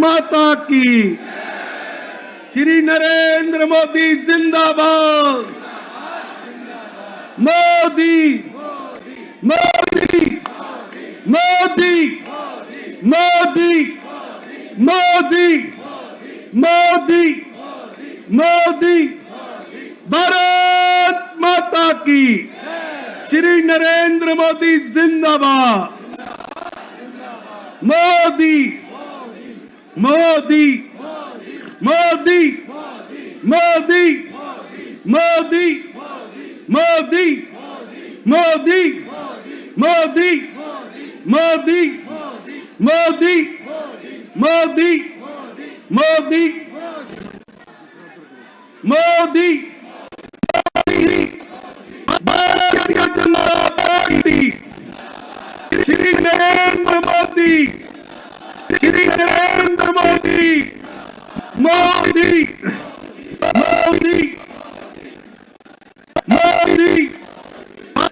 माता की। श्री नरेंद्र मोदी जिंदाबाद। मोदी मोदी मोदी मोदी मोदी मोदी मोदी भारत माता की। श्री नरेंद्र मोदी जिंदाबाद। मोदी मोदी मोदी मोदी मोदी मोदी मोदी मोदी मोदी मोदी मोदी मोदी मोदी भारतीय जनता पार्टी। श्री नरेंद्र मोदी श्री नरेंद्र मोदी मोदी मोदी मोदी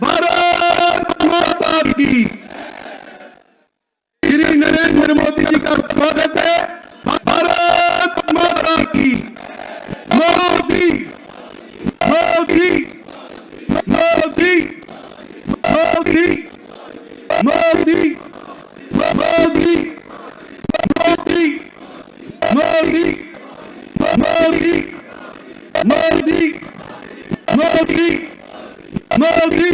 भारत माता की। श्री नरेंद्र मोदी जी का स्वागत है। भारत माता की। मोदी मोदी मोदी मोदी मोदी मोदी मोदी मोदी मोदी मोदी मोदी मोदी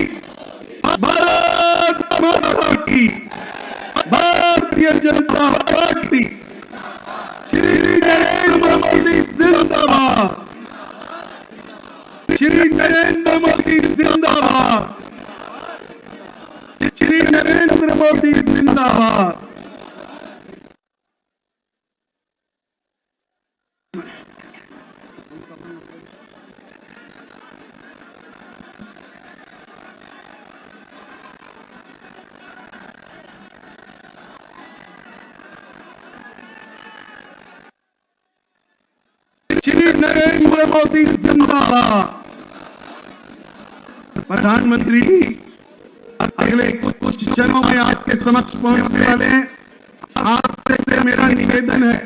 भारत माता की। भारतीय जनता पार्टी। श्री नरेंद्र मोदी जिंदाबाद। श्री नरेंद्र मोदी जिंदाबाद। श्री नरेंद्र मोदी जिंदाबाद। श्री नरेंद्र मोदी जिंदाबाद। प्रधानमंत्री जी अगले कुछ क्षणों में आपके समक्ष पहुंचने वाले हैं। आपसे मेरा निवेदन है,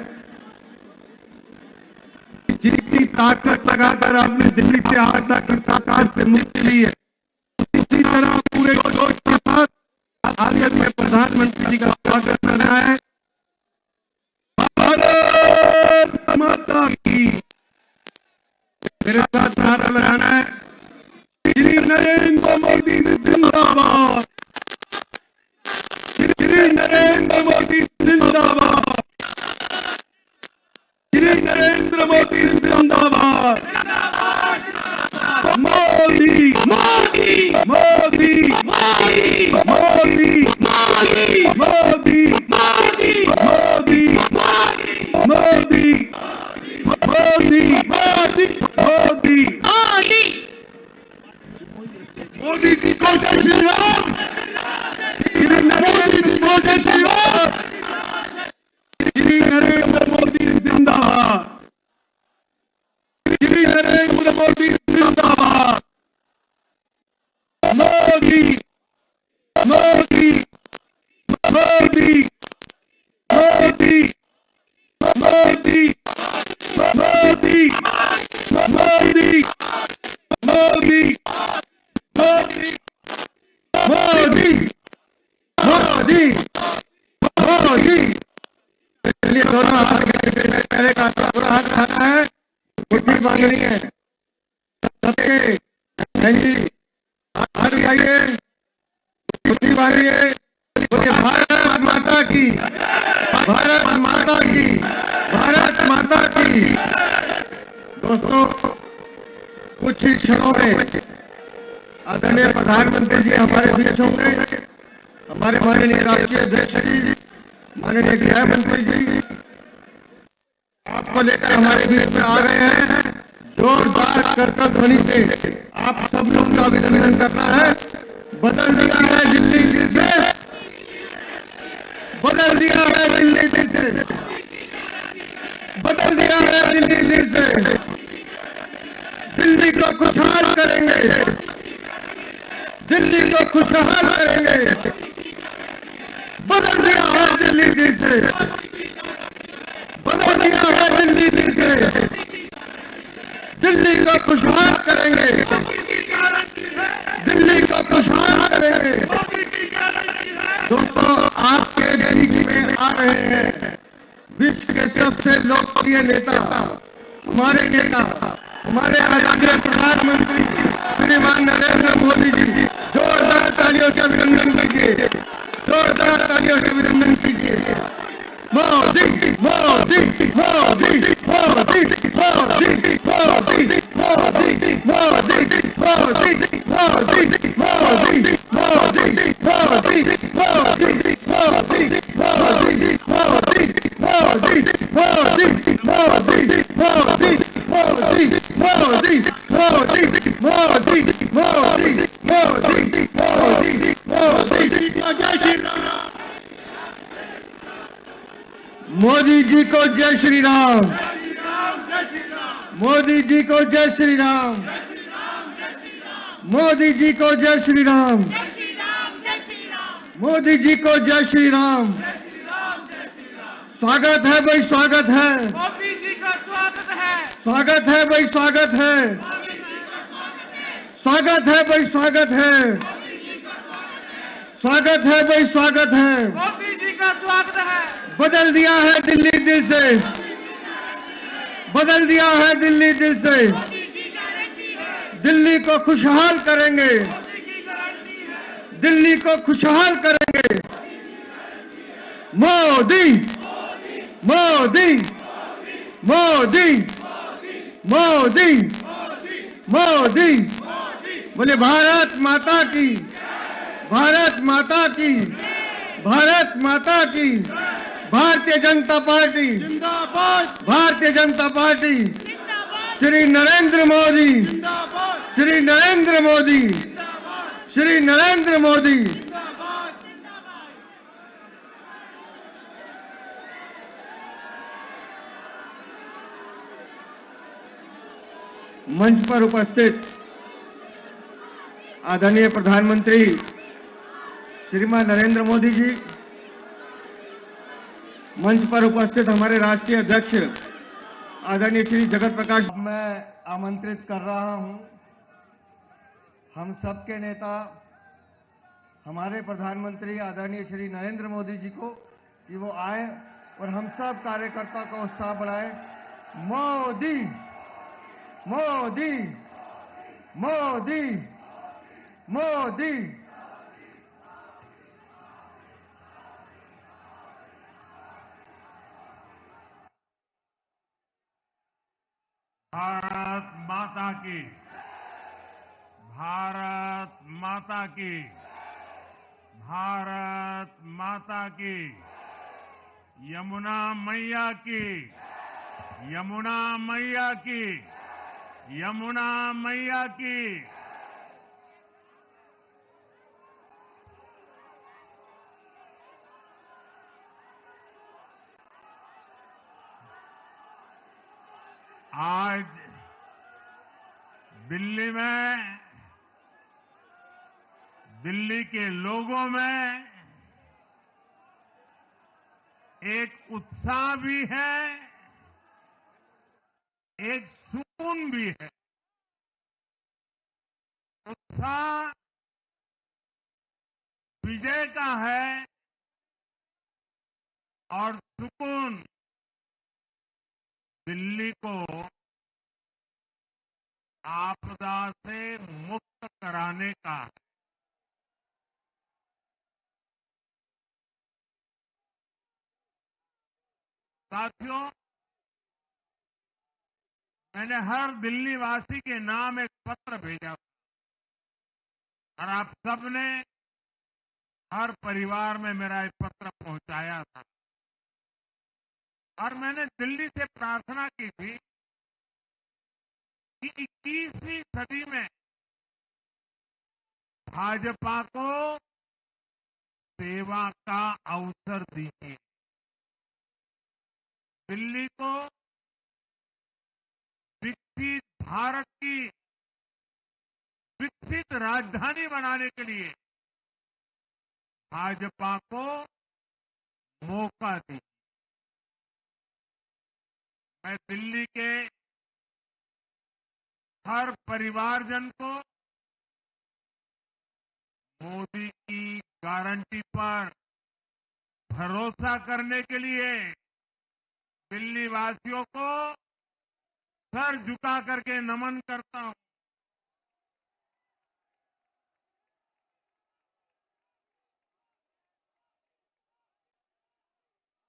जितनी ताकत लगाकर आपने दिल्ली से आपदा की सरकार से मुक्ति ली है, इसी तरह पूरे जोश के साथ आगे में प्रधानमंत्री जी का स्वागत करना है। भारत माता की। मेरे साथ नारा लगाना है, श्री नरेंद्र मोदी जिंदाबाद। श्री नरेंद्र मोदी जिंदाबाद। श्री नरेंद्र मोदी जिंदाबाद। मोदी मोदी मोदी मोदी मोदी मोदी मोदी मोदी मोदी मोदी मोदी मोदी जी को जय श्री राम। श्री नरेंद्र को जय श्री राम। श्री नरेंद्र मोदी जिंदाबाद। श्री नरेंद्र मोदी जिंदाबाद। मोदी मोदी मोदी मोदी मोदी मोदी मोदी मोदी मोदी मोदी मोदी मोदी। चलिए दोनों हाथ पहले का पूरा हाथ उठाना है, मुट्ठी बांधनी है सबके। जी हाथ उठाइए, मुट्ठी बांधिए। भारत माता की। भारत माता की। भारत माता की। दोस्तों कुछ ही क्षणों में आदरणीय प्रधानमंत्री जी हमारे बीच होंगे। हमारे माननीय राष्ट्रीय अध्यक्ष जी, माननीय गृह मंत्री जी आपको लेकर हमारे बीच में आ गए हैं। जोरदार करतल ध्वनि से आप सब लोग का अभिनंदन करना है। बदल दिया है दिल्ली दिल से। बदल दिया है दिल्ली दिल से। बदल दिया है दिल्ली दिल से। दिल्ली को खुशहाल करेंगे। दिल्ली को खुशहाल करेंगे। बदल दिया है दिल्ली दिल से। से दिल्ली को खुशहाल करेंगे, दिल्ली को खुशहाल करेंगे। दोस्तों, आपके बीच में आ रहे हैं विश्व के सबसे लोकप्रिय नेता, हमारे नेता, हमारे आदरणीय प्रधानमंत्री श्रीमान नरेंद्र मोदी जी। जोरदार तालियों से अभिनंदन कीजिए, जोरदार तालियों से अभिनंदन कीजिए। मोदी मोदी मोदी मोदी मोदी मोदी मोदी मोदी मोदी मोदी मोदी मोदी मोदी मोदी मोदी मोदी जी को जय श्री राम, मोदी जी को जय श्री राम, मोदी जी को जय श्री राम, मोदी जी को जय श्री राम। स्वागत है भाई, स्वागत है, मोदी जी का स्वागत है, स्वागत है भाई, स्वागत है, स्वागत है भाई, स्वागत है, स्वागत है भाई, स्वागत है। मोदी जी का स्वागत है। बदल दिया है दिल्ली दिल से, बदल दिया है दिल्ली दिल से। दिल्ली को खुशहाल करेंगे, दिल्ली को खुशहाल करेंगे। मोदी मोदी मोदी मोदी मोदी। बोले भारत माता की, भारत माता की, भारत माता की। भारतीय जनता पार्टी जिंदाबाद, भारतीय जनता पार्टी, श्री नरेंद्र मोदी, श्री नरेंद्र मोदी, श्री नरेंद्र मोदी। मंच पर उपस्थित आदरणीय प्रधानमंत्री श्रीमान नरेंद्र मोदी जी, मंच पर उपस्थित हमारे राष्ट्रीय अध्यक्ष आदरणीय श्री जगत प्रकाश, मैं आमंत्रित कर रहा हूं हम सबके नेता हमारे प्रधानमंत्री आदरणीय श्री नरेंद्र मोदी जी को कि वो आए और हम सब कार्यकर्ता का उत्साह बढ़ाएं। मोदी मोदी मोदी मोदी। भारत माता की, भारत माता की, भारत माता की। यमुना मैया की, यमुना मैया की, यमुना मैया की। आज दिल्ली में, दिल्ली के लोगों में एक उत्साह भी है, एक सुकून भी है। उत्साह विजय का है और सुकून दिल्ली को आपदा से मुक्त कराने का है। साथियों, मैंने हर दिल्ली वासी के नाम एक पत्र भेजा और आप सबने हर परिवार में मेरा एक पत्र पहुंचाया था और मैंने दिल्ली से प्रार्थना की थी कि 21वीं सदी में भाजपा को सेवा का अवसर दीजिए, दिल्ली को विकसित भारत की विकसित राजधानी बनाने के लिए भाजपा को मौका दीजिए। मैं दिल्ली के हर परिवारजन को मोदी की गारंटी पर भरोसा करने के लिए दिल्ली वासियों को सर झुका करके नमन करता हूं।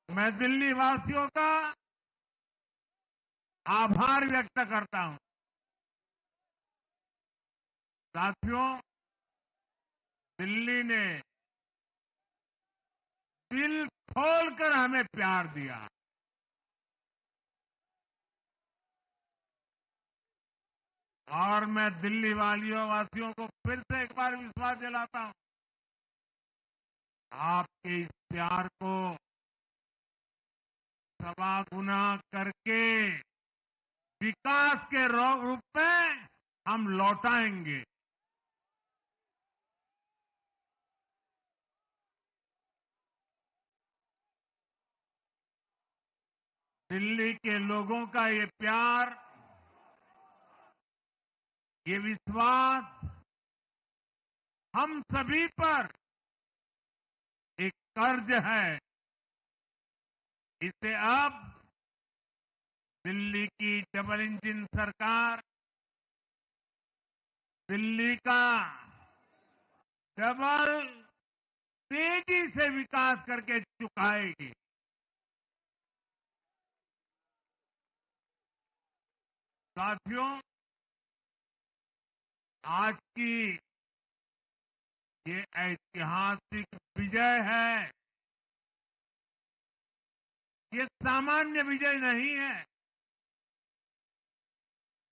मैं दिल्ली वासियों का आभार व्यक्त करता हूं। साथियों, दिल्ली ने दिल खोलकर हमें प्यार दिया। और मैं दिल्ली वासियों को फिर से एक बार विश्वास दिलाता हूं, आपके इस प्यार को सवा गुना करके विकास के रूप में हम लौटाएंगे। दिल्ली के लोगों का ये प्यार, ये विश्वास हम सभी पर एक कर्ज है। इसे अब दिल्ली की डबल इंजन सरकार, दिल्ली का डबल तेजी से विकास करके चुकाएगी। साथियों, आज की ये ऐतिहासिक विजय है। ये सामान्य विजय नहीं है।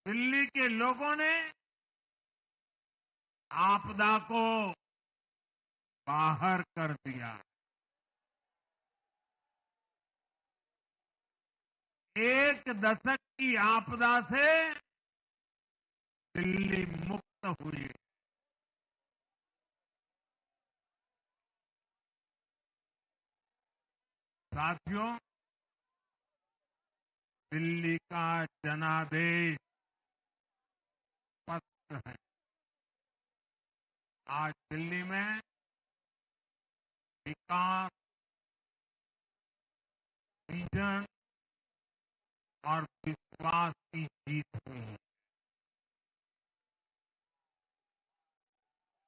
दिल्ली के लोगों ने आपदा को बाहर कर दिया। एक दशक की आपदा से दिल्ली मुक्त हुई। साथियों, दिल्ली का जनादेश स्पष्ट है। आज दिल्ली में विकास, विजन और विश्वास की जीत हुई है।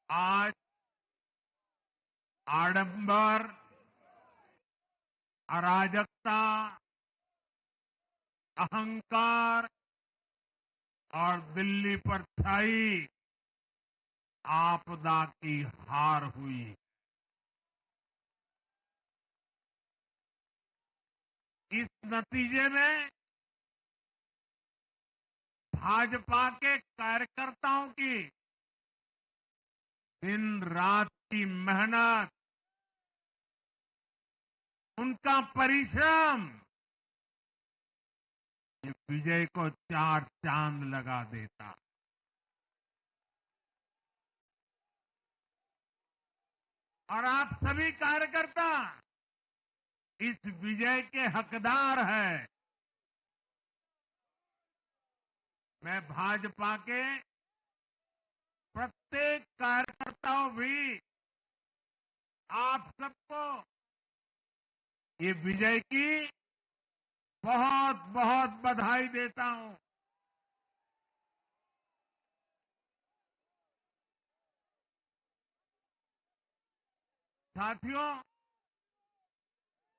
आज आडंबर, अराजकता, अहंकार और दिल्ली पर छाई आपदा की हार हुई। इस नतीजे में भाजपा के कार्यकर्ताओं की दिन रात की मेहनत, उनका परिश्रम ये विजय को चार चांद लगा देता। और आप सभी कार्यकर्ता इस विजय के हकदार हैं। मैं भाजपा के प्रत्येक कार्यकर्ताओं भी आप सबको ये विजय की बहुत बहुत बधाई देता हूं। साथियों,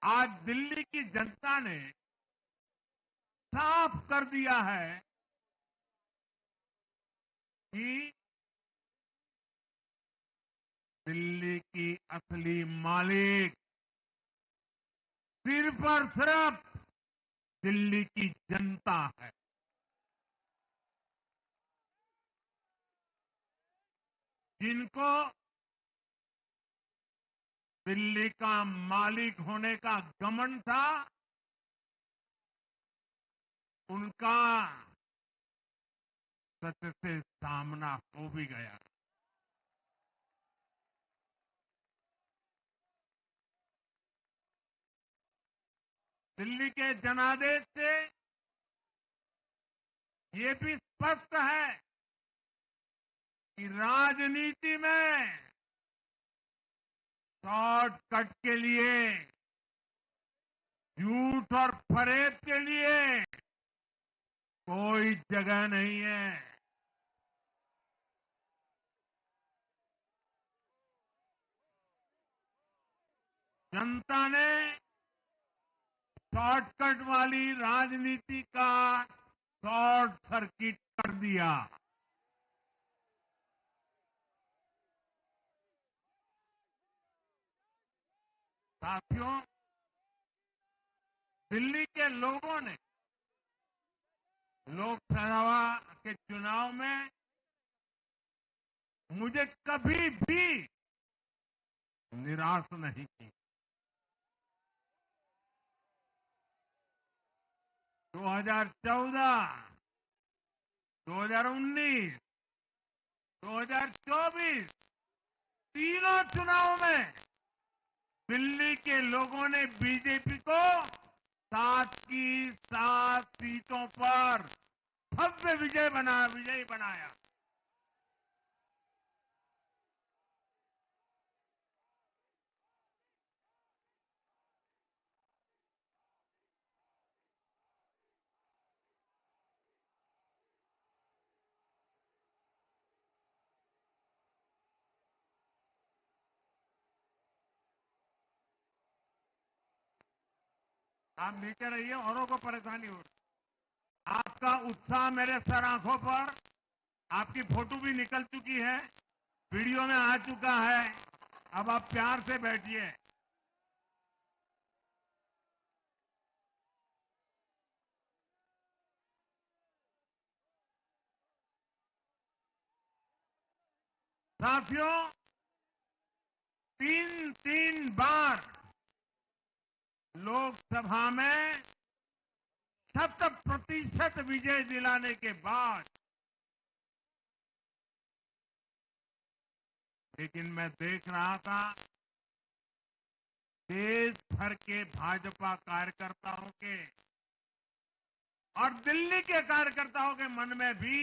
आज दिल्ली की जनता ने साफ कर दिया है कि दिल्ली की असली मालिक सिर्फ और सिर्फ दिल्ली की जनता है। जिनको दिल्ली का मालिक होने का घमंड था, उनका सच से सामना हो भी गया। दिल्ली के जनादेश से ये भी स्पष्ट है कि राजनीति में शॉर्टकट के लिए, झूठ और फरेब के लिए कोई जगह नहीं है। जनता ने शॉर्टकट वाली राजनीति का शॉर्ट सर्किट कर दिया। साथियों, दिल्ली के लोगों ने लोकसभा के चुनाव में मुझे कभी भी निराश नहीं की। 2014, 2019, 2024 तीनों चुनाव में दिल्ली के लोगों ने बीजेपी को 7 की 7 सीटों पर भव्य विजयी बनाया। आप नीचे रहिए, औरों को परेशानी हो रही। आपका उत्साह मेरे सर आंखों पर, आपकी फोटो भी निकल चुकी है, वीडियो में आ चुका है। अब आप प्यार से बैठिए। साथियों, 3 बार लोकसभा में 100% विजय दिलाने के बाद, लेकिन मैं देख रहा था देश भर के भाजपा कार्यकर्ताओं के और दिल्ली के कार्यकर्ताओं के मन में भी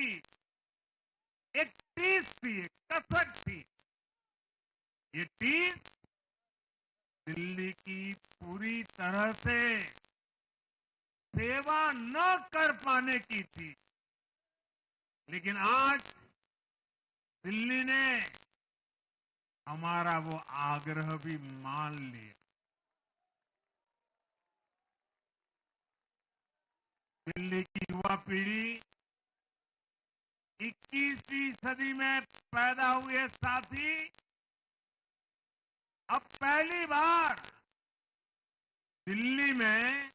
एक टीस थी, एक कसक थी। ये टीस दिल्ली की पूरी तरह से सेवा न कर पाने की थी, लेकिन आज दिल्ली ने हमारा वो आग्रह भी मान लिया। दिल्ली की युवा पीढ़ी 21वीं सदी में पैदा हुए साथी अब पहली बार दिल्ली में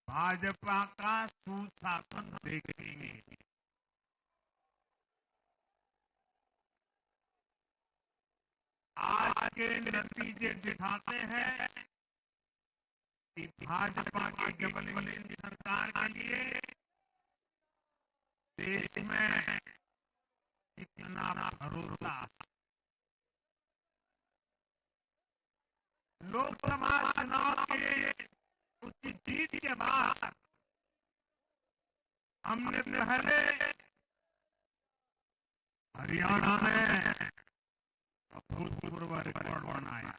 भाजपा का सुशासन देखेंगे। आज के नतीजे दिखाते हैं कि भाजपा की गठबंधन सरकार के लिए देश में कितना भरोसा। लोकसभा चुनाव के उसकी जीत के बाद हमने पहले हरियाणा में अभूतपूर्व रिकॉर्ड बनाया,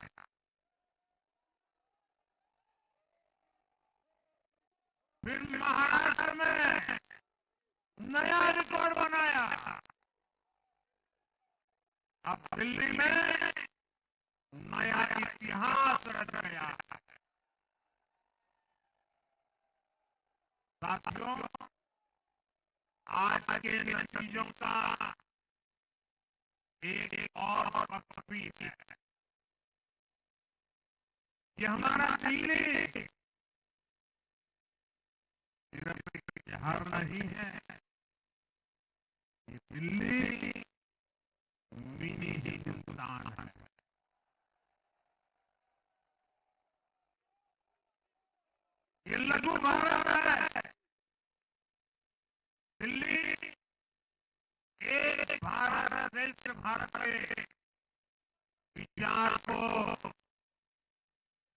फिर महाराष्ट्र में नया रिकॉर्ड बनाया, अब दिल्ली में नया इतिहास रच गया। साथियों, आज के नतीजों का एक और पक्ष भी है। ये हमारा दिल्ली सिर्फ एक शहर नहीं है, ये दिल्ली मिनी हिंदुस्तान है। ये लघु भारत है। दिल्ली एक भारत, श्रेष्ठ भारत के विचार को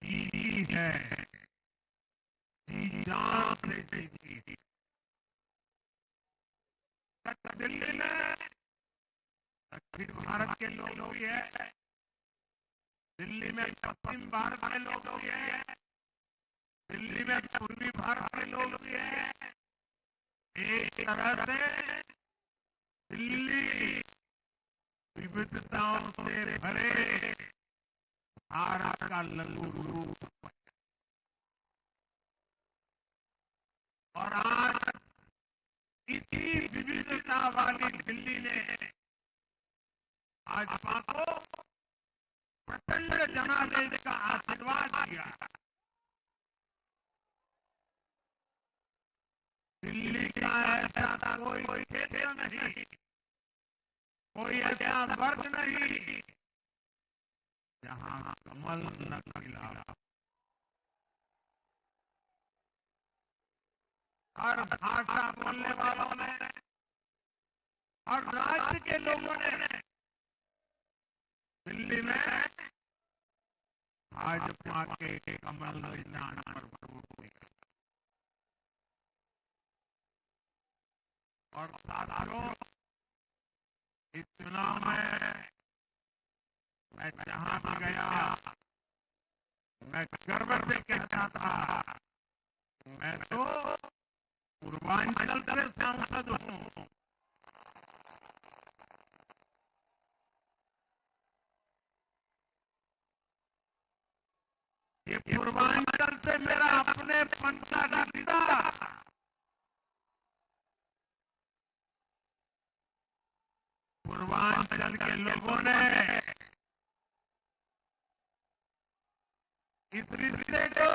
जीती है, जी जान से जीती है। दिल्ली में दक्षिण भारत के लोग भी है, दिल्ली में पश्चिम भारत के लोग भी है, दिल्ली में पूर्वी भारत के लोग भी है। एक तरह से दिल्ली विविधताओं से भरे भारत का लघु रूप है। और आज इसी विविधता वाली दिल्ली ने भाजपा को प्रचंड जनादेश का आशीर्वाद दिया। दिल्ली का ऐसा कोई क्षेत्र नहीं, कोई ऐसा वर्ग नहीं जहां कमल न खिला। हर भाषा बोलने वालों ने, हर राज्य के लोगों ने दिल्ली में भाजपा के कमल निशान पर वोट दिया। और साथियों, इस चुनाव में मैं जहां भी गया, मैं गर्व से कहता था, मैं तो पूर्वांचल से सांसद हूं। ये पूर्वांचल से मेरा अपने पंथ का रिश्ता। पूर्वांचल के लोगों ने इस रिश्ते को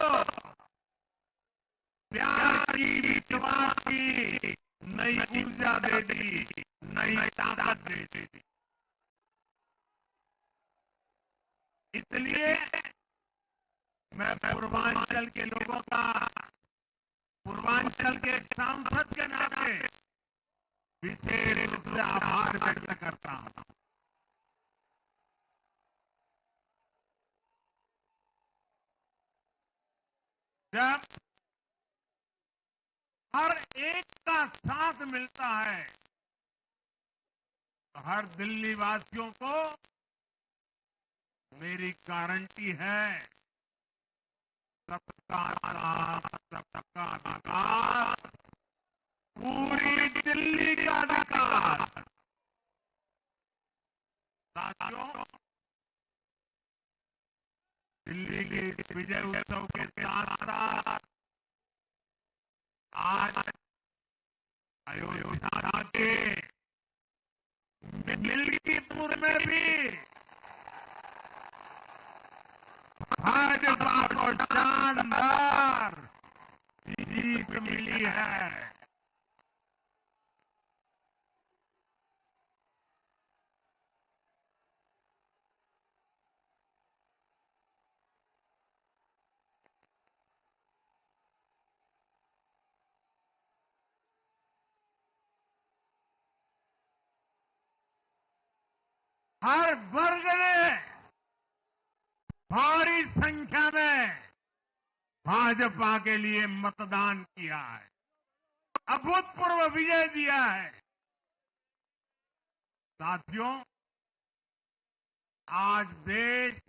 प्यार की, विश्वास की नई ऊर्जा दे दी, नई ताकत दे दी। इसलिए मैं पूर्वांचल के लोगों का, पूर्वांचल के सांसद के नाते विशेष रूप से आभार व्यक्त करता हूं। जब हर एक का साथ मिलता है तो हर दिल्ली वासियों को मेरी गारंटी है, सबका साथ, सबका विकास, पूरी दिल्ली का विकास। साथियों, दिल्ली के विजय उत्सव के साथ साथ आज अयोध्या के मिल्कीपुर में भी भाजपा को शानदार जीत मिली है। हर वर्ग ने भारी संख्या में भाजपा के लिए मतदान किया है, अभूतपूर्व विजय दिया है। साथियों, आज देश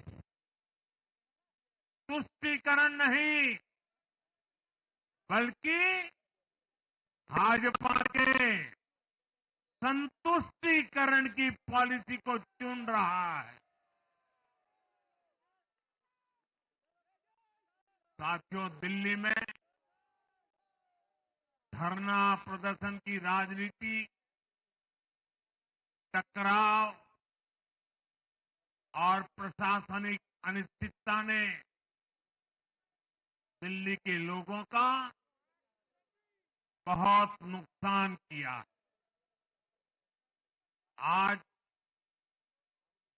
तुष्टीकरण नहीं, बल्कि भाजपा के संतुष्टीकरण की पॉलिसी को चुन रहा है। साथियों, दिल्ली में धरना प्रदर्शन की राजनीति, टकराव और प्रशासनिक अनिश्चितता ने दिल्ली के लोगों का बहुत नुकसान किया। आज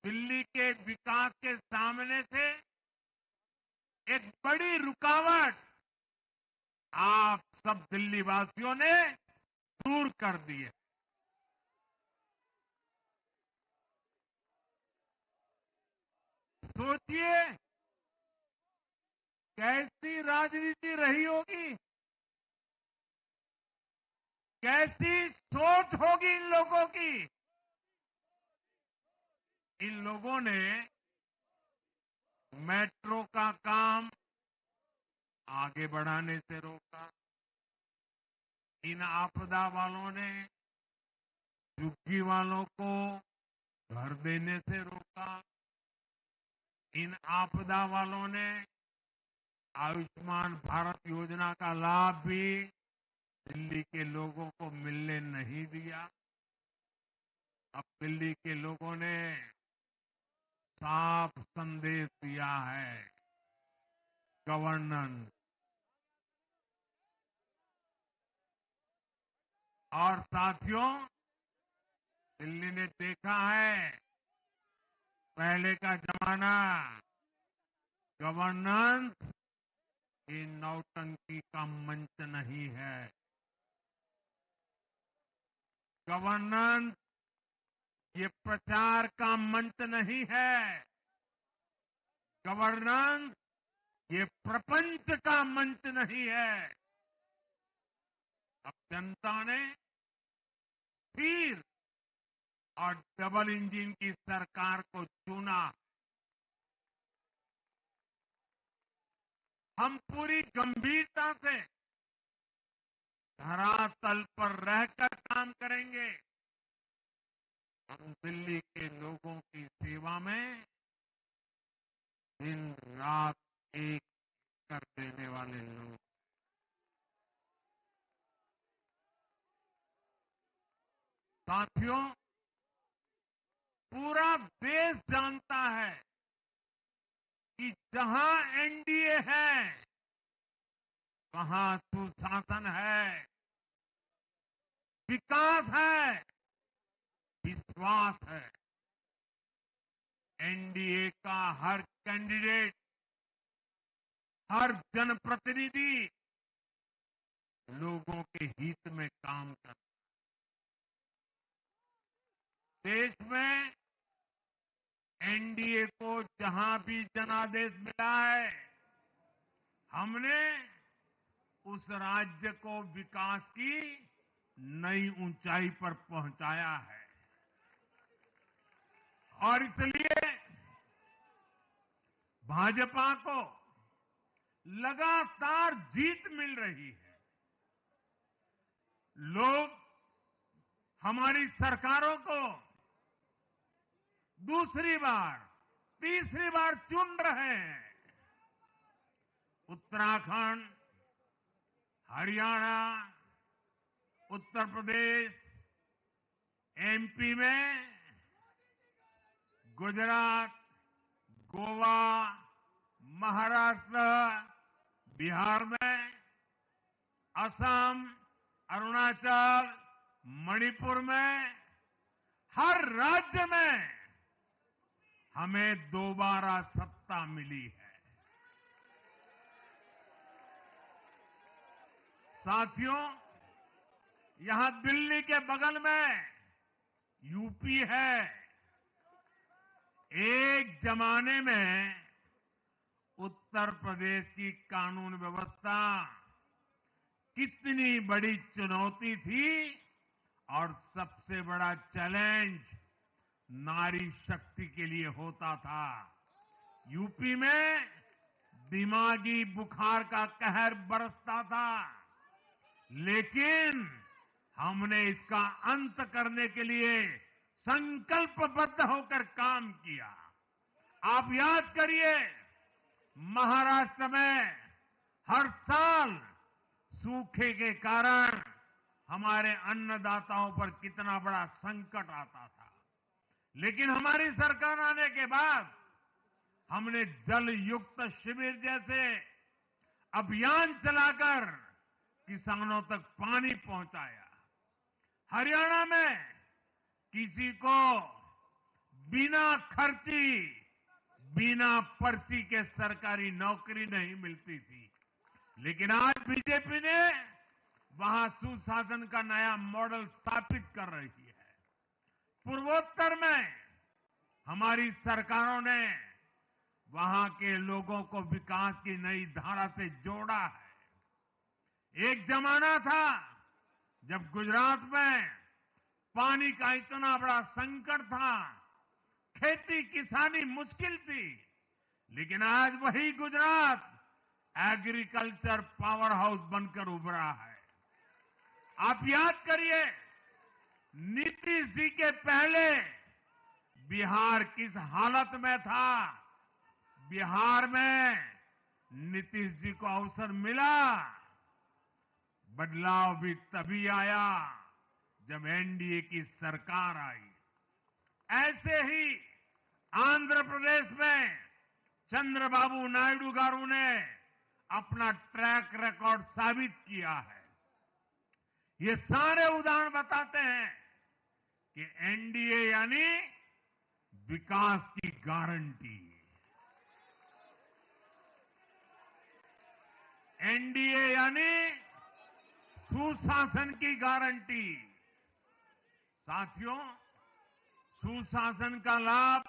दिल्ली के विकास के सामने से एक बड़ी रुकावट आप सब दिल्ली वासियों ने दूर कर दी है। सोचिए कैसी राजनीति रही होगी, कैसी सोच होगी इन लोगों की। इन लोगों ने मेट्रो का काम आगे बढ़ाने से रोका। इन आपदा वालों ने झुग्गी वालों को घर देने से रोका। इन आपदा वालों ने आयुष्मान भारत योजना का लाभ भी दिल्ली के लोगों को मिलने नहीं दिया। अब दिल्ली के लोगों ने साफ संदेश दिया है, गवर्नेंस। और साथियों, दिल्ली ने देखा है पहले का जमाना, गवर्नेंस ये नौटंकी का मंच नहीं है। गवर्नेंस ये प्रचार का मंच नहीं है। गवर्नेंस ये प्रपंच का मंच नहीं है। अब जनता ने स्थिर और डबल इंजन की सरकार को चुना। हम पूरी गंभीरता से धरातल पर रहकर काम करेंगे। हम दिल्ली के लोगों की सेवा में दिन रात एक कर देने वाले लोग। साथियों, पूरा देश जानता है कि जहां एनडीए है वहां सुशासन है, विकास है, विश्वास है। एनडीए का हर कैंडिडेट, हर जनप्रतिनिधि लोगों के हित में काम करता है। देश में एनडीए को जहां भी जनादेश मिला है, हमने उस राज्य को विकास की नई ऊंचाई पर पहुंचाया है। और इसलिए भाजपा को लगातार जीत मिल रही है। लोग हमारी सरकारों को दूसरी बार, तीसरी बार चुन रहे हैं। उत्तराखंड, हरियाणा, उत्तर प्रदेश, एमपी में, गुजरात, गोवा, महाराष्ट्र, बिहार में, असम, अरुणाचल, मणिपुर में, हर राज्य में हमें दोबारा सत्ता मिली है। साथियों, यहां दिल्ली के बगल में यूपी है। एक जमाने में उत्तर प्रदेश की कानून व्यवस्था कितनी बड़ी चुनौती थी और सबसे बड़ा चैलेंज नारी शक्ति के लिए होता था। यूपी में दिमागी बुखार का कहर बरसता था, लेकिन हमने इसका अंत करने के लिए संकल्पबद्ध होकर काम किया। आप याद करिए, महाराष्ट्र में हर साल सूखे के कारण हमारे अन्नदाताओं पर कितना बड़ा संकट आता था। लेकिन हमारी सरकार आने के बाद हमने जल युक्त शिविर जैसे अभियान चलाकर किसानों तक पानी पहुंचाया। हरियाणा में किसी को बिना खर्ची, बिना पर्ची के सरकारी नौकरी नहीं मिलती थी, लेकिन आज बीजेपी ने वहां सुशासन का नया मॉडल स्थापित कर रही है। पूर्वोत्तर में हमारी सरकारों ने वहां के लोगों को विकास की नई धारा से जोड़ा है। एक जमाना था जब गुजरात में पानी का इतना बड़ा संकट था, खेती किसानी मुश्किल थी, लेकिन आज वही गुजरात एग्रीकल्चर पावर हाउस बनकर उभरा है। आप याद करिए, नीतीश जी के पहले बिहार किस हालत में था। बिहार में नीतीश जी को अवसर मिला। बदलाव भी तभी आया जब एनडीए की सरकार आई। ऐसे ही आंध्र प्रदेश में चंद्रबाबू नायडू गारू ने अपना ट्रैक रिकॉर्ड साबित किया है। ये सारे उदाहरण बताते हैं कि एनडीए यानी विकास की गारंटी। एनडीए यानी सुशासन की गारंटी। साथियों, सुशासन का लाभ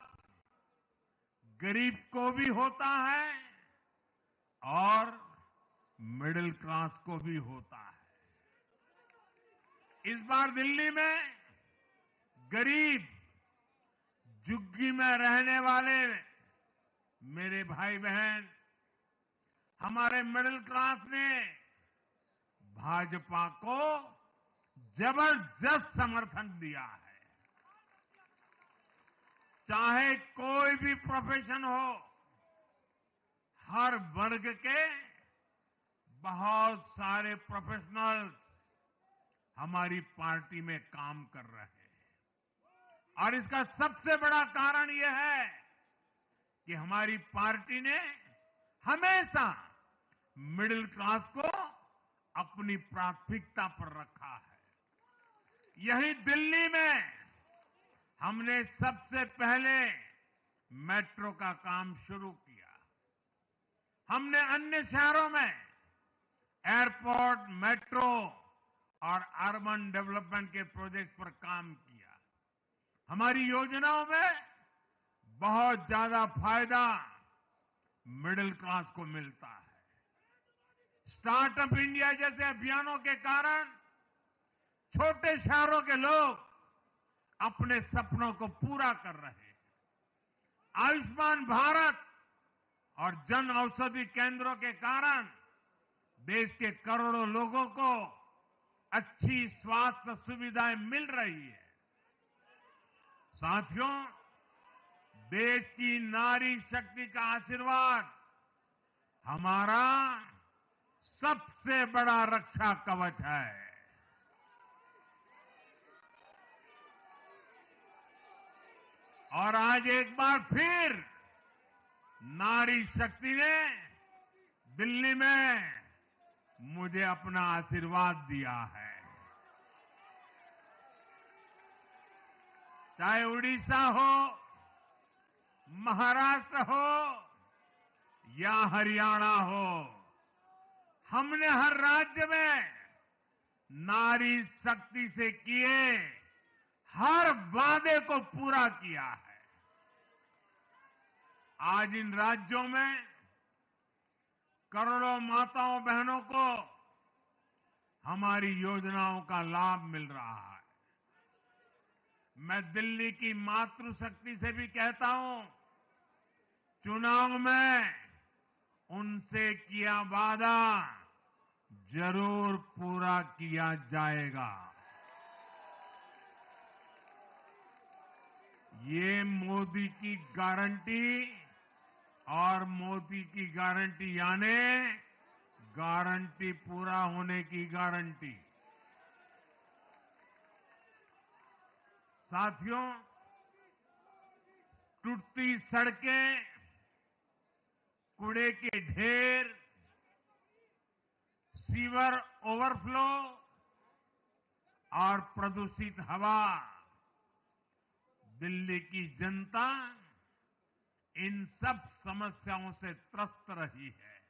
गरीब को भी होता है और मिडिल क्लास को भी होता है। इस बार दिल्ली में गरीब, झुग्गी में रहने वाले मेरे भाई बहन, हमारे मिडिल क्लास ने भाजपा को जबरदस्त समर्थन दिया है। चाहे कोई भी प्रोफेशन हो, हर वर्ग के बहुत सारे प्रोफेशनल्स हमारी पार्टी में काम कर रहे हैं। और इसका सबसे बड़ा कारण यह है कि हमारी पार्टी ने हमेशा मिडिल क्लास को अपनी प्राथमिकता पर रखा है। यही दिल्ली में हमने सबसे पहले मेट्रो का काम शुरू किया। हमने अन्य शहरों में एयरपोर्ट, मेट्रो और अर्बन डेवलपमेंट के प्रोजेक्ट पर काम किया। हमारी योजनाओं में बहुत ज्यादा फायदा मिडिल क्लास को मिलता है। स्टार्टअप इंडिया जैसे अभियानों के कारण छोटे शहरों के लोग अपने सपनों को पूरा कर रहे हैं। आयुष्मान भारत और जन औषधि केंद्रों के कारण देश के करोड़ों लोगों को अच्छी स्वास्थ्य सुविधाएं मिल रही है। साथियों, देश की नारी शक्ति का आशीर्वाद हमारा सबसे बड़ा रक्षा कवच है। और आज एक बार फिर नारी शक्ति ने दिल्ली में मुझे अपना आशीर्वाद दिया है। चाहे उड़ीसा हो, महाराष्ट्र हो या हरियाणा हो, हमने हर राज्य में नारी शक्ति से किए हर वादे को पूरा किया है। आज इन राज्यों में करोड़ों माताओं बहनों को हमारी योजनाओं का लाभ मिल रहा है। मैं दिल्ली की मातृशक्ति से भी कहता हूं, चुनाव में उनसे किया वादा जरूर पूरा किया जाएगा। ये मोदी की गारंटी और मोदी की गारंटी यानी गारंटी पूरा होने की गारंटी। साथियों, टूटती सड़कें, कूड़े के ढेर, सीवर ओवरफ्लो और प्रदूषित हवा, दिल्ली की जनता इन सब समस्याओं से त्रस्त रही है।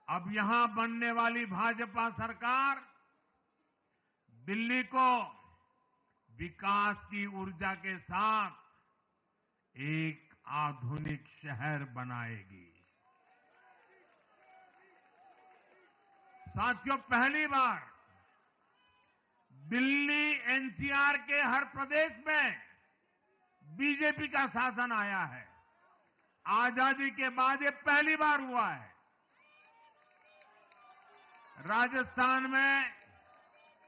अब यहां बनने वाली भाजपा सरकार दिल्ली को विकास की ऊर्जा के साथ एक आधुनिक शहर बनाएगी। साथियों, पहली बार दिल्ली एनसीआर के हर प्रदेश में बीजेपी का शासन आया है। आजादी के बाद ये पहली बार हुआ है। राजस्थान में,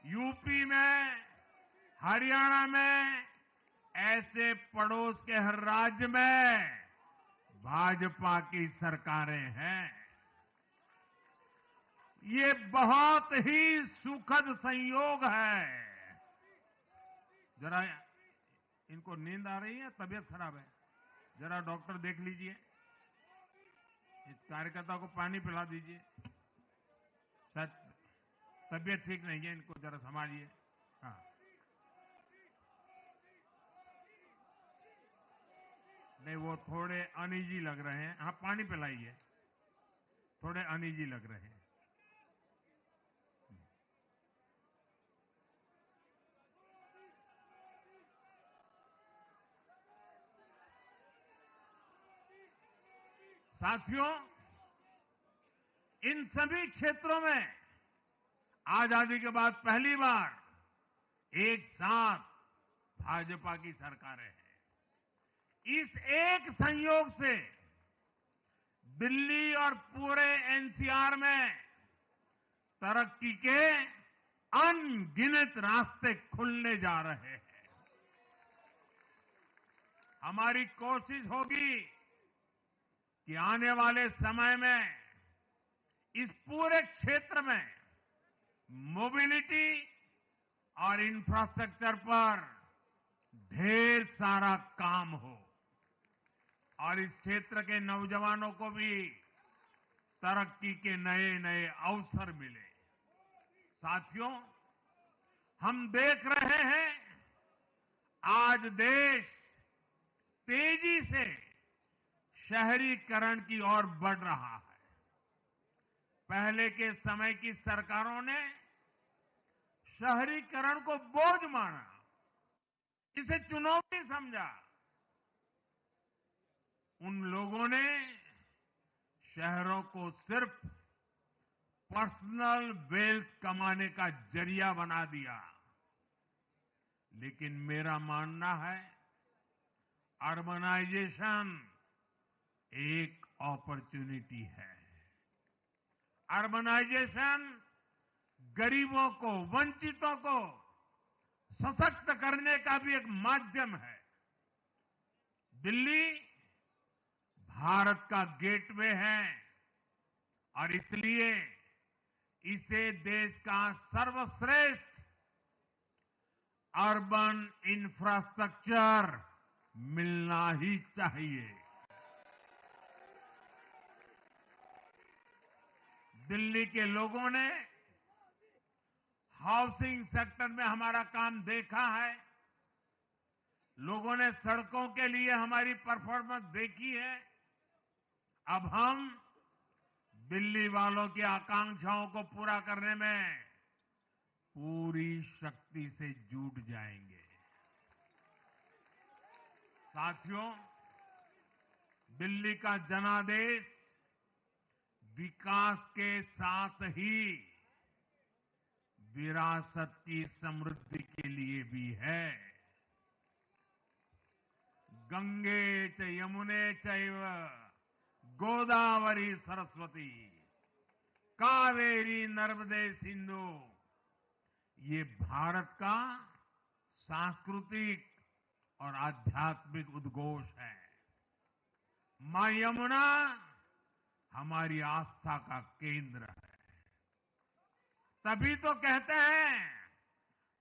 यूपी में, हरियाणा में, ऐसे पड़ोस के हर राज्य में भाजपा की सरकारें हैं। ये बहुत ही सुखद संयोग है। जरा इनको नींद आ रही है, तबीयत खराब है, जरा डॉक्टर देख लीजिए। इस कार्यकर्ता को पानी पिला दीजिए, शायद तबीयत ठीक नहीं है, इनको जरा संभालिए। हाँ, नहीं वो थोड़े अनईजी लग रहे हैं। हाँ, पानी पिलाइए, थोड़े अनईजी लग रहे हैं। साथियों, इन सभी क्षेत्रों में आजादी के बाद पहली बार एक साथ भाजपा की सरकारें हैं। इस एक संयोग से दिल्ली और पूरे एनसीआर में तरक्की के अनगिनत रास्ते खुलने जा रहे हैं। हमारी कोशिश होगी कि आने वाले समय में इस पूरे क्षेत्र में मोबिलिटी और इंफ्रास्ट्रक्चर पर ढेर सारा काम हो और इस क्षेत्र के नौजवानों को भी तरक्की के नए नए अवसर मिले। साथियों, हम देख रहे हैं आज देश तेजी से शहरीकरण की ओर बढ़ रहा है। पहले के समय की सरकारों ने शहरीकरण को बोझ माना, इसे चुनौती समझा। उन लोगों ने शहरों को सिर्फ पर्सनल वेल्थ कमाने का जरिया बना दिया। लेकिन मेरा मानना है अर्बनाइजेशन एक अपॉर्चुनिटी है। अर्बनाइजेशन गरीबों को, वंचितों को सशक्त करने का भी एक माध्यम है। दिल्ली भारत का गेटवे है और इसलिए इसे देश का सर्वश्रेष्ठ अर्बन इंफ्रास्ट्रक्चर मिलना ही चाहिए। दिल्ली के लोगों ने हाउसिंग सेक्टर में हमारा काम देखा है। लोगों ने सड़कों के लिए हमारी परफॉर्मेंस देखी है। अब हम दिल्ली वालों की आकांक्षाओं को पूरा करने में पूरी शक्ति से जुट जाएंगे। साथियों, दिल्ली का जनादेश विकास के साथ ही विरासत की समृद्धि के लिए भी है। गंगे च यमुने चैव गोदावरी सरस्वती कावेरी नर्मदे सिंधु, ये भारत का सांस्कृतिक और आध्यात्मिक उद्घोष है। मां यमुना हमारी आस्था का केंद्र है। तभी तो कहते हैं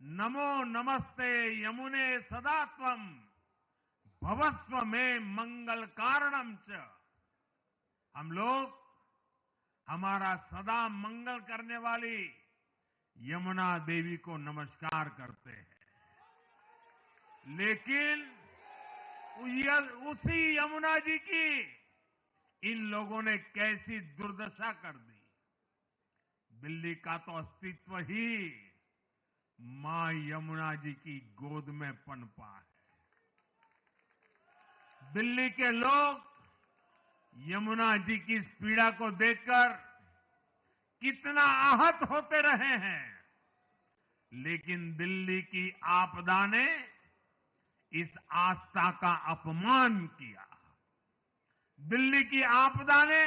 नमो नमस्ते यमुने सदा त्वम भवस्व में मंगल कारणम च। हम लोग हमारा सदा मंगल करने वाली यमुना देवी को नमस्कार करते हैं। लेकिन उसी यमुना जी की इन लोगों ने कैसी दुर्दशा कर दी। दिल्ली का तो अस्तित्व ही मां यमुना जी की गोद में पनपा है। दिल्ली के लोग यमुना जी की इस पीड़ा को देखकर कितना आहत होते रहे हैं। लेकिन दिल्ली की आपदा ने इस आस्था का अपमान किया। दिल्ली की आपदा ने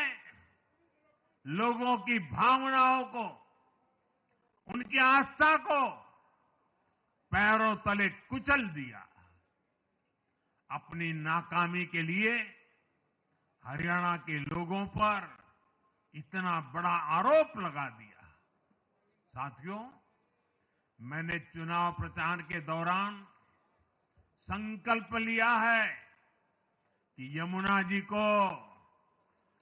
लोगों की भावनाओं को, उनकी आस्था को पैरों तले कुचल दिया। अपनी नाकामी के लिए हरियाणा के लोगों पर इतना बड़ा आरोप लगा दिया। साथियों, मैंने चुनाव प्रचार के दौरान संकल्प लिया है कि यमुना जी को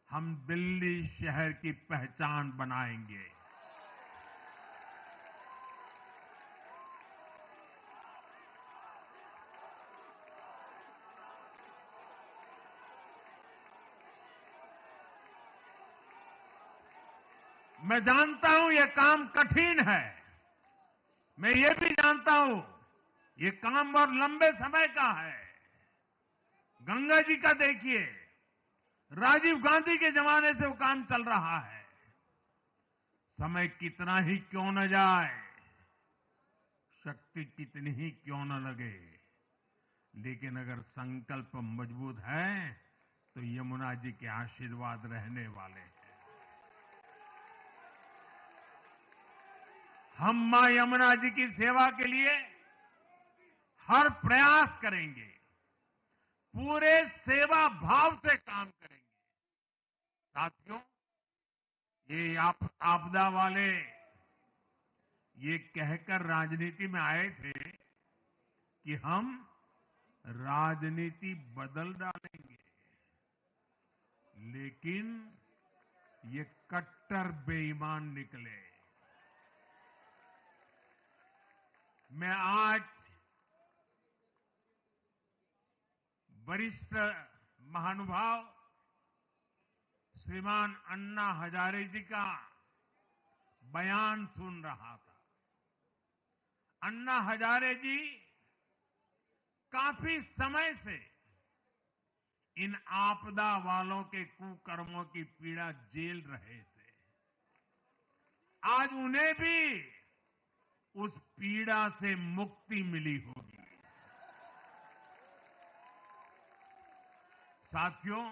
हम दिल्ली शहर की पहचान बनाएंगे। मैं जानता हूं यह काम कठिन है। मैं ये भी जानता हूं ये काम बहुत लंबे समय का है। गंगा जी का देखिए, राजीव गांधी के जमाने से वो काम चल रहा है। समय कितना ही क्यों न जाए, शक्ति कितनी ही क्यों न लगे, लेकिन अगर संकल्प मजबूत है तो यमुना जी के आशीर्वाद रहने वाले हैं। हम मां यमुना जी की सेवा के लिए हर प्रयास करेंगे, पूरे सेवा भाव से काम करेंगे। साथियों, ये आपदा वाले ये कहकर राजनीति में आए थे कि हम राजनीति बदल डालेंगे, लेकिन ये कट्टर बेईमान निकले। मैं आज वरिष्ठ महानुभाव श्रीमान अन्ना हजारे जी का बयान सुन रहा था। अन्ना हजारे जी काफी समय से इन आपदा वालों के कुकर्मों की पीड़ा झेल रहे थे। आज उन्हें भी उस पीड़ा से मुक्ति मिली होगी। साथियों,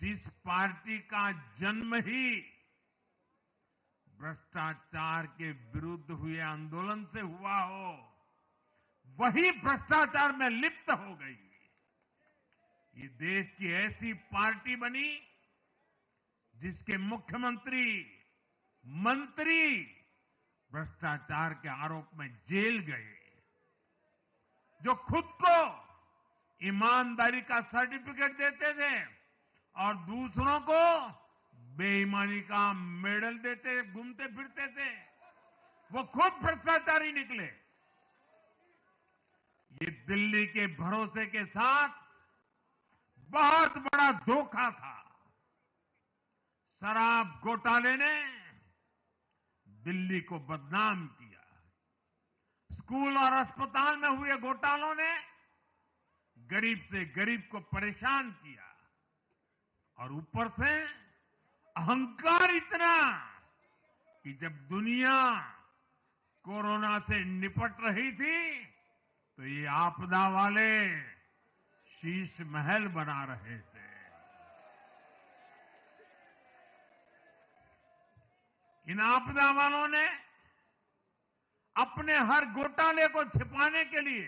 जिस पार्टी का जन्म ही भ्रष्टाचार के विरुद्ध हुए आंदोलन से हुआ हो, वही भ्रष्टाचार में लिप्त हो गई। ये देश की ऐसी पार्टी बनी जिसके मुख्यमंत्री, मंत्री भ्रष्टाचार के आरोप में जेल गए, जो खुद को ईमानदारी का सर्टिफिकेट देते थे और दूसरों को बेईमानी का मेडल देते घूमते फिरते थे, वो खुद भ्रष्टाचारी निकले। ये दिल्ली के भरोसे के साथ बहुत बड़ा धोखा था। शराब घोटाले ने दिल्ली को बदनाम किया। स्कूल और अस्पताल में हुए घोटालों ने गरीब से गरीब को परेशान किया, और ऊपर से अहंकार इतना कि जब दुनिया कोरोना से निपट रही थी तो ये आपदा वाले शीश महल बना रहे थे। इन आपदा वालों ने अपने हर घोटाले को छिपाने के लिए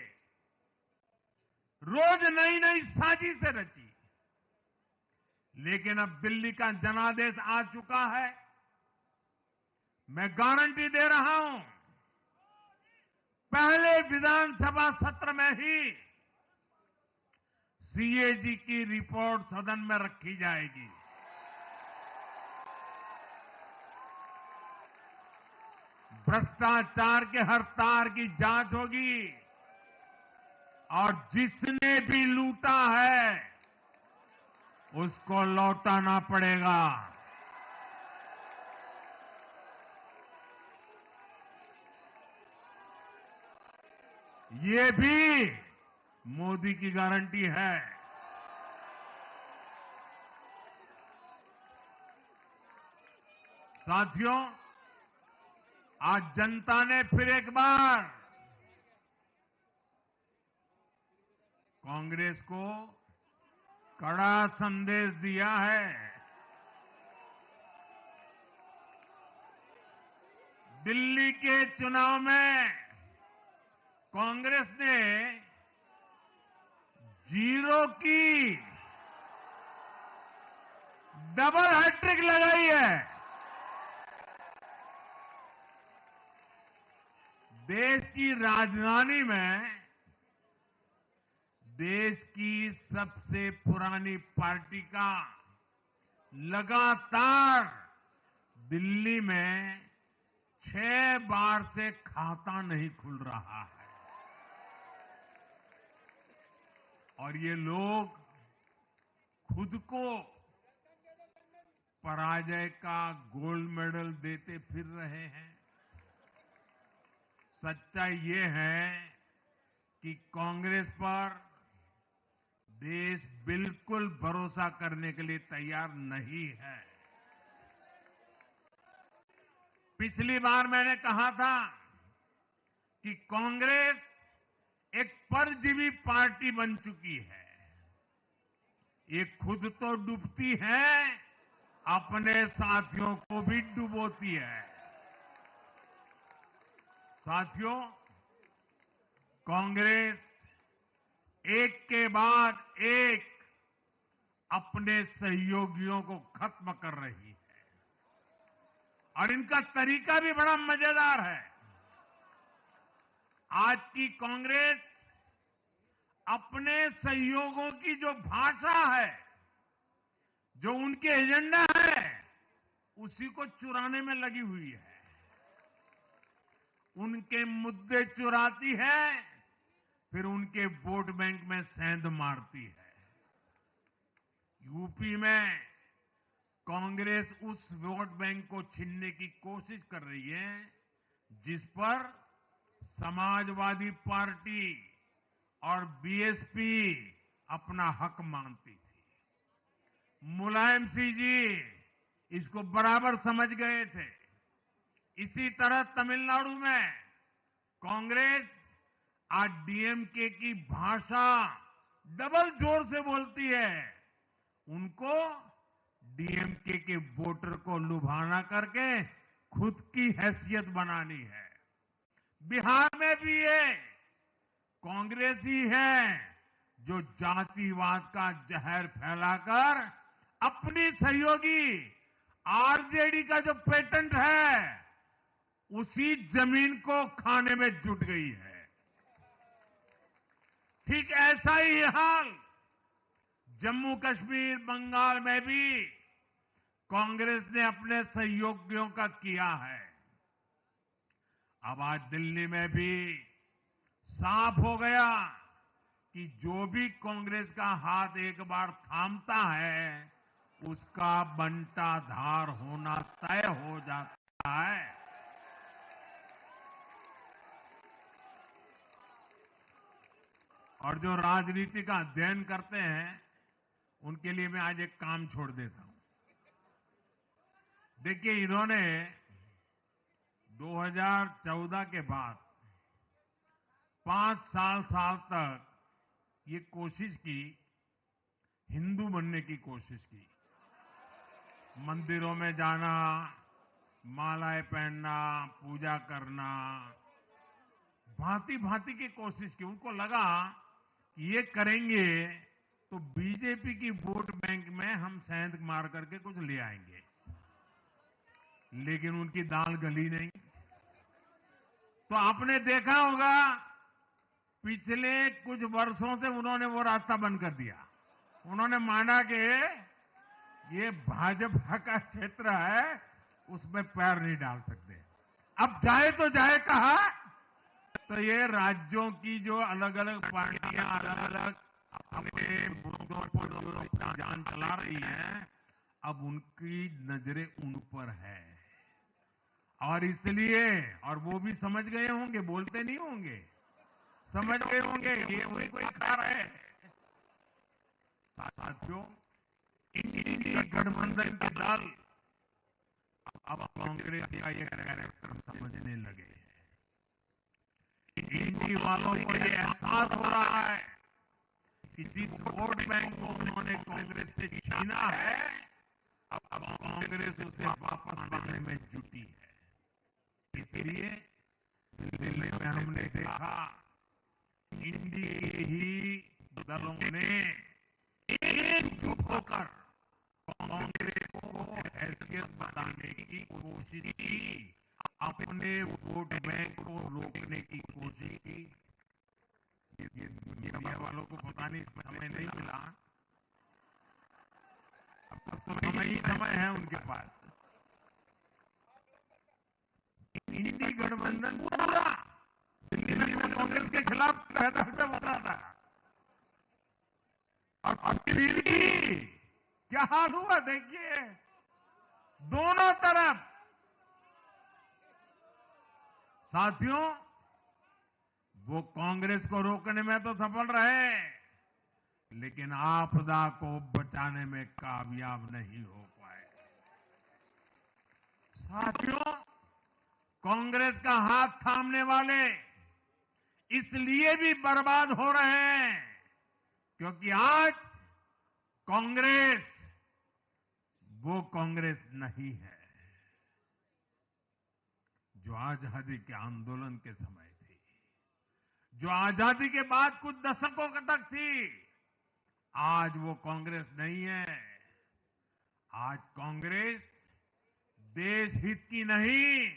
रोज नई नई साजिशें रची। लेकिन अब दिल्ली का जनादेश आ चुका है। मैं गारंटी दे रहा हूं, पहले विधानसभा सत्र में ही सीएजी की रिपोर्ट सदन में रखी जाएगी। भ्रष्टाचार के हर तार की जांच होगी, और जिसने भी लूटा है उसको लौटाना पड़ेगा। ये भी मोदी की गारंटी है। साथियों, आज जनता ने फिर एक बार कांग्रेस को कड़ा संदेश दिया है। दिल्ली के चुनाव में कांग्रेस ने 0 की डबल हैट्रिक लगाई है। देश की राजधानी में देश की सबसे पुरानी पार्टी का लगातार दिल्ली में 6 बार से खाता नहीं खुल रहा है और ये लोग खुद को पराजय का गोल्ड मेडल देते फिर रहे हैं। सच्चाई ये है कि कांग्रेस पर देश बिल्कुल भरोसा करने के लिए तैयार नहीं है। पिछली बार मैंने कहा था कि कांग्रेस एक परजीवी पार्टी बन चुकी है। ये खुद तो डूबती है, अपने साथियों को भी डुबोती है। साथियों, कांग्रेस एक के बाद एक अपने सहयोगियों को खत्म कर रही है और इनका तरीका भी बड़ा मजेदार है। आज की कांग्रेस अपने सहयोगों की जो भाषा है, जो उनके एजेंडा है, उसी को चुराने में लगी हुई है। उनके मुद्दे चुराती है, फिर उनके वोट बैंक में सेंध मारती है। यूपी में कांग्रेस उस वोट बैंक को छीनने की कोशिश कर रही है जिस पर समाजवादी पार्टी और बीएसपी अपना हक मानती थी। मुलायम सिंह जी इसको बराबर समझ गए थे। इसी तरह तमिलनाडु में कांग्रेस आज डीएमके की भाषा डबल जोर से बोलती है। उनको डीएमके के वोटर को लुभाना करके खुद की हैसियत बनानी है। बिहार में भी ये कांग्रेस ही है जो जातिवाद का जहर फैलाकर अपनी सहयोगी आरजेडी का जो पेटेंट है उसी जमीन को खाने में जुट गई है। ठीक ऐसा ही हाल जम्मू कश्मीर, बंगाल में भी कांग्रेस ने अपने सहयोगियों का किया है। अब आज दिल्ली में भी साफ हो गया कि जो भी कांग्रेस का हाथ एक बार थामता है उसका बंटाधार होना तय हो जाता है। और जो राजनीति का अध्ययन करते हैं उनके लिए मैं आज एक काम छोड़ देता हूं। देखिए, इन्होंने 2014 के बाद 5 साल तक ये कोशिश की, हिंदू बनने की कोशिश की। मंदिरों में जाना, मालाएं पहनना, पूजा करना, भांति भांति की कोशिश की। उनको लगा कि ये करेंगे तो बीजेपी की वोट बैंक में हम सेंध मार करके कुछ ले आएंगे, लेकिन उनकी दाल गली नहीं। तो आपने देखा होगा पिछले कुछ वर्षों से उन्होंने वो रास्ता बंद कर दिया। उन्होंने माना कि ये भाजपा का क्षेत्र है, उसमें पैर नहीं डाल सकते। अब जाए तो जाए कहा, तो ये राज्यों की जो अलग अलग पार्टियां अलग अलग अपने मुद्दों पर जान चला रही हैं, अब उनकी नजरें उन पर है और इसलिए, और वो भी समझ गए होंगे, बोलते नहीं होंगे, समझ गए होंगे ये वही कोई खा रहे हैं। साथियों, इनकी गठबंधन के दल अब कांग्रेस का ये कैरेक्टर समझने लगे हैं। हिंदी वालों को ये एहसास हो रहा है कि जिस वोट बैंक को उन्होंने कांग्रेस से छीना है, अब कांग्रेस उसे वापस पाने में जुटी है। इसलिए दिल्ली में हमने देखा इंडी के ही दलों ने एकजुट होकर कांग्रेस को हैसियत बताने की कोशिश की, अपने वोट बैंक को रोकने की कोशिश की। ये मीडिया वालों को पता नहीं समय नहीं मिला, अब तो समय ही समय है उनके पास। इंडी गठबंधन पूरा दिल्ली में कांग्रेस के खिलाफ कहता बता था, और फिर भी क्या हाल हुआ देखिए, दोनों तरफ। साथियों, वो कांग्रेस को रोकने में तो सफल रहे, लेकिन आपदा को बचाने में कामयाब नहीं हो पाए। साथियों, कांग्रेस का हाथ थामने वाले इसलिए भी बर्बाद हो रहे हैं क्योंकि आज कांग्रेस वो कांग्रेस नहीं है जो आजादी के आंदोलन के समय थी, जो आजादी के बाद कुछ दशकों तक थी। आज वो कांग्रेस नहीं है। आज कांग्रेस देश हित की नहीं,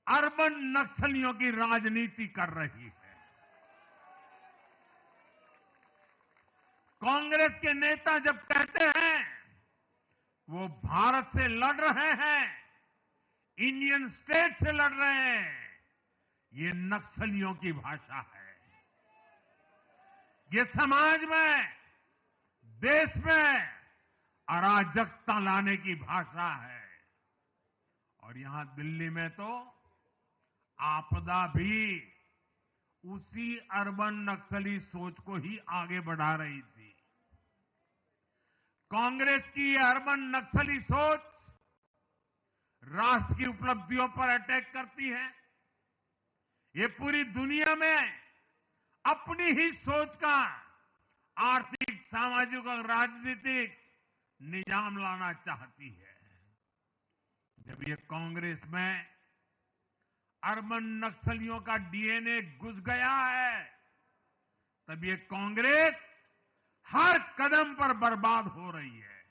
अर्बन नक्सलियों की राजनीति कर रही है। कांग्रेस के नेता जब कहते हैं वो भारत से लड़ रहे हैं, इंडियन स्टेट से लड़ रहे हैं, ये नक्सलियों की भाषा है। ये समाज में, देश में अराजकता लाने की भाषा है। और यहां दिल्ली में तो आपदा भी उसी अर्बन नक्सली सोच को ही आगे बढ़ा रही थी। कांग्रेस की ये अर्बन नक्सली सोच राष्ट्र की उपलब्धियों पर अटैक करती है। ये पूरी दुनिया में अपनी ही सोच का आर्थिक, सामाजिक और राजनीतिक निजाम लाना चाहती है। जब ये कांग्रेस में अर्बन नक्सलियों का डीएनए घुस गया है, तब ये कांग्रेस हर कदम पर बर्बाद हो रही है।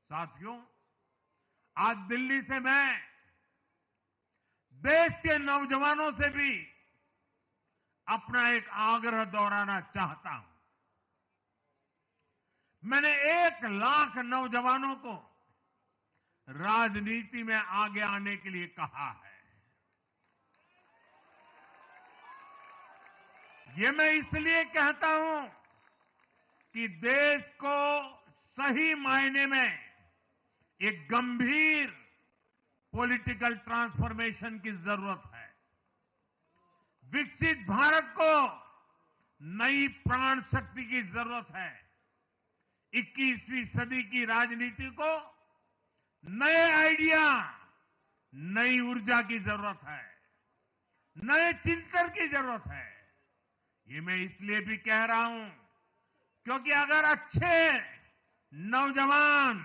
साथियों, आज दिल्ली से मैं देश के नौजवानों से भी अपना एक आग्रह दोहराना चाहता हूं। मैंने 1 लाख नौजवानों को राजनीति में आगे आने के लिए कहा है। ये मैं इसलिए कहता हूं कि देश को सही मायने में एक गंभीर पॉलिटिकल ट्रांसफॉर्मेशन की जरूरत है। विकसित भारत को नई प्राण शक्ति की जरूरत है। 21वीं सदी की राजनीति को नए आइडिया, नई ऊर्जा की जरूरत है, नए चिंतन की जरूरत है। ये मैं इसलिए भी कह रहा हूं क्योंकि अगर अच्छे नौजवान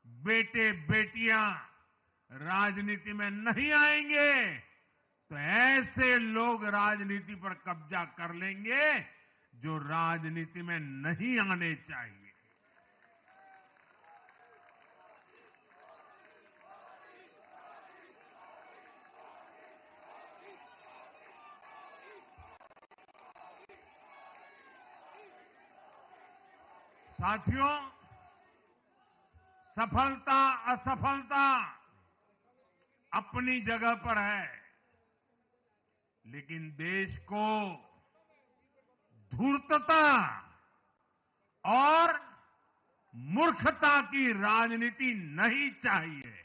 बेटे बेटियां राजनीति में नहीं आएंगे तो ऐसे लोग राजनीति पर कब्जा कर लेंगे जो राजनीति में नहीं आने चाहिए। साथियों, सफलता असफलता अपनी जगह पर है, लेकिन देश को धूर्तता और मूर्खता की राजनीति नहीं चाहिए।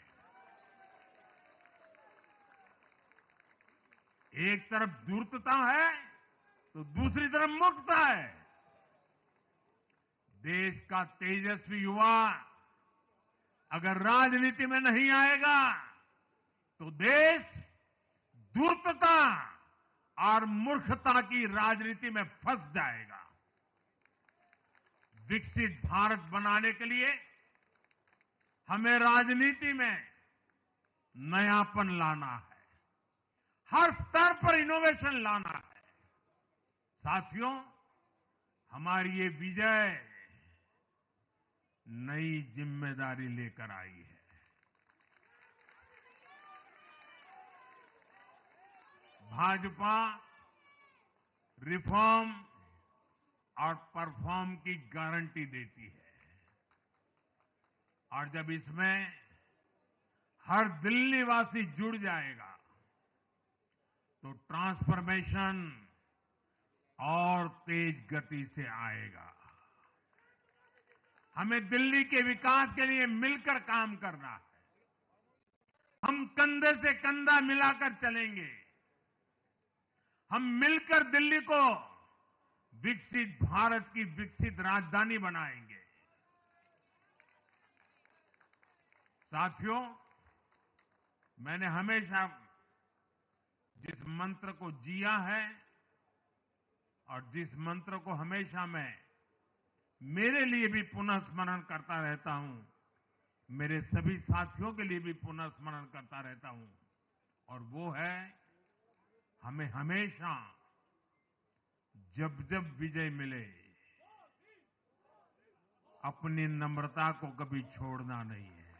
एक तरफ धूर्तता है तो दूसरी तरफ मूर्खता है। देश का तेजस्वी युवा अगर राजनीति में नहीं आएगा तो देश धूर्तता और मूर्खता की राजनीति में फंस जाएगा। विकसित भारत बनाने के लिए हमें राजनीति में नयापन लाना है, हर स्तर पर इनोवेशन लाना है। साथियों, हमारी ये विजय नई जिम्मेदारी लेकर आई है। भाजपा रिफॉर्म और परफॉर्म की गारंटी देती है, और जब इसमें हर दिल्ली वासी जुड़ जाएगा तो ट्रांसफॉर्मेशन और तेज गति से आएगा। हमें दिल्ली के विकास के लिए मिलकर काम करना है। हम कंधे से कंधा मिलाकर चलेंगे। हम मिलकर दिल्ली को विकसित भारत की विकसित राजधानी बनाएंगे। साथियों, मैंने हमेशा जिस मंत्र को जिया है और जिस मंत्र को हमेशा मैं मेरे लिए भी पुनः स्मरण करता रहता हूं, मेरे सभी साथियों के लिए भी पुनः स्मरण करता रहता हूं, और वो है, हमें हमेशा जब जब विजय मिले अपनी नम्रता को कभी छोड़ना नहीं है,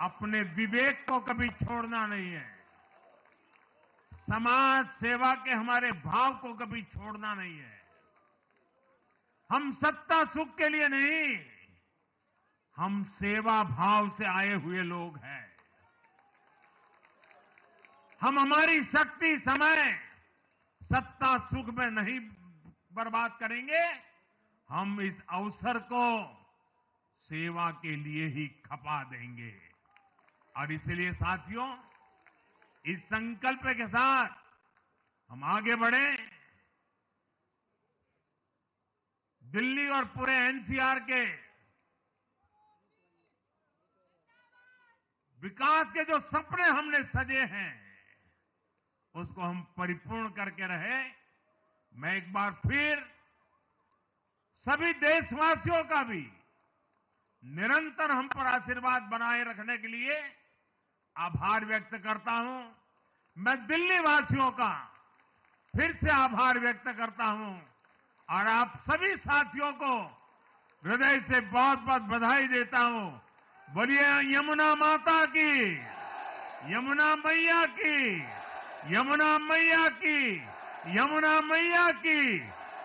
अपने विवेक को कभी छोड़ना नहीं है, समाज सेवा के हमारे भाव को कभी छोड़ना नहीं है। हम सत्ता सुख के लिए नहीं, हम सेवा भाव से आए हुए लोग हैं। हम हमारी शक्ति समय सत्ता सुख में नहीं बर्बाद करेंगे, हम इस अवसर को सेवा के लिए ही खपा देंगे। और इसलिए साथियों, इस संकल्प के साथ हम आगे बढ़े। दिल्ली और पूरे एनसीआर के विकास के जो सपने हमने सजे हैं उसको हम परिपूर्ण करके रहे। मैं एक बार फिर सभी देशवासियों का भी निरंतर हम पर आशीर्वाद बनाए रखने के लिए आभार व्यक्त करता हूं। मैं दिल्ली वासियों का फिर से आभार व्यक्त करता हूं, और आप सभी साथियों को हृदय से बहुत बहुत बधाई देता हूं। बोलिए यमुना माता की, यमुना मैया की, यमुना मैया की, यमुना मैया की,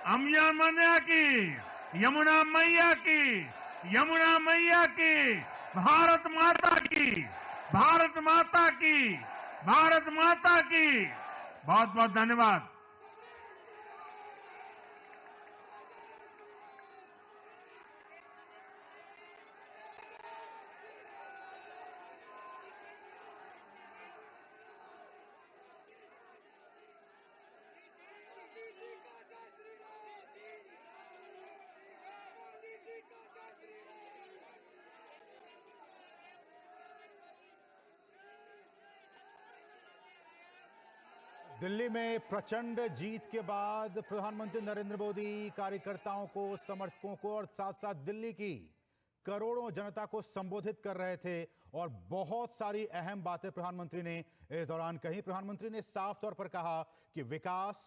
अम्या मैया की, यमुना मैया की, यमुना मैया की, भारत माता की, भारत माता की, भारत माता की। बहुत बहुत धन्यवाद। दिल्ली में प्रचंड जीत के बाद प्रधानमंत्री नरेंद्र मोदी कार्यकर्ताओं को, समर्थकों को और साथ साथ दिल्ली की करोड़ों जनता को संबोधित कर रहे थे, और बहुत सारी अहम बातें प्रधानमंत्री ने इस दौरान कही। प्रधानमंत्री ने साफ तौर पर कहा कि विकास